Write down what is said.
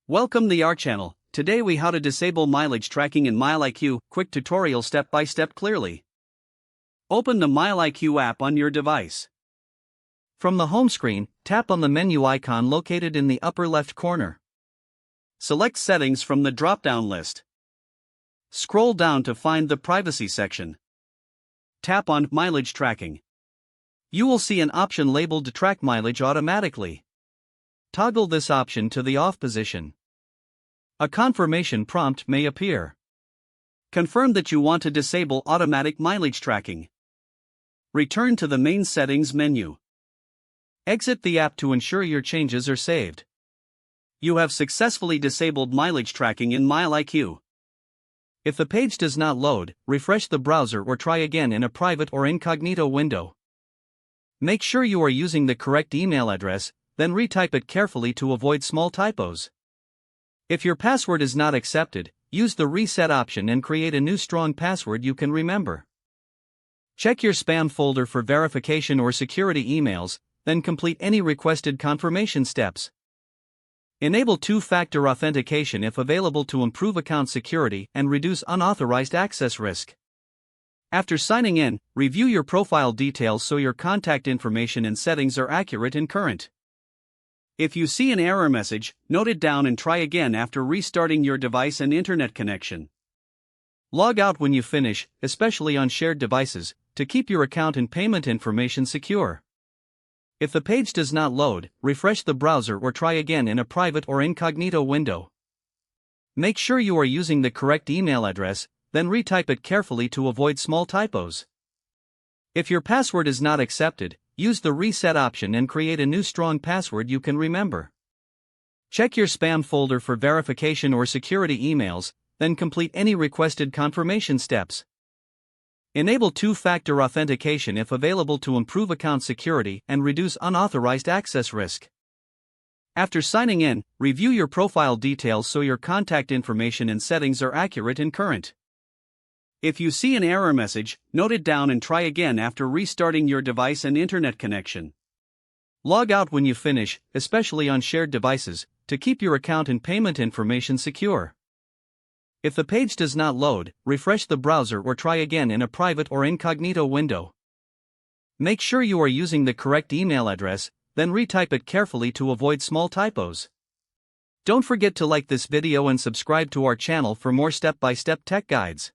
Welcome to our channel. Today we how to disable mileage tracking in MileIQ. Quick tutorial step by step clearly. Open the MileIQ app on your device. From the home screen, tap on the menu icon located in the upper left corner. Select Settings from the drop-down list. Scroll down to find the Privacy section. Tap on Mileage Tracking. You will see an option labeled Track Mileage Automatically. Toggle this option to the off position. A confirmation prompt may appear. Confirm that you want to disable automatic mileage tracking. Return to the main settings menu. Exit the app to ensure your changes are saved. You have successfully disabled mileage tracking in MileIQ. If the page does not load, refresh the browser or try again in a private or incognito window. Make sure you are using the correct email address, then retype it carefully to avoid small typos. If your password is not accepted, use the reset option and create a new strong password you can remember. Check your spam folder for verification or security emails, then complete any requested confirmation steps. Enable two-factor authentication if available to improve account security and reduce unauthorized access risk. After signing in, review your profile details so your contact information and settings are accurate and current. If you see an error message, note it down and try again after restarting your device and internet connection. Log out when you finish, especially on shared devices, to keep your account and payment information secure. If the page does not load, refresh the browser or try again in a private or incognito window. Make sure you are using the correct email address, then retype it carefully to avoid small typos. If your password is not accepted, use the reset option and create a new strong password you can remember. Check your spam folder for verification or security emails, then complete any requested confirmation steps. Enable two-factor authentication if available to improve account security and reduce unauthorized access risk. After signing in, review your profile details so your contact information and settings are accurate and current. If you see an error message, note it down and try again after restarting your device and internet connection. Log out when you finish, especially on shared devices, to keep your account and payment information secure. If the page does not load, refresh the browser or try again in a private or incognito window. Make sure you are using the correct email address, then retype it carefully to avoid small typos. Don't forget to like this video and subscribe to our channel for more step-by-step tech guides.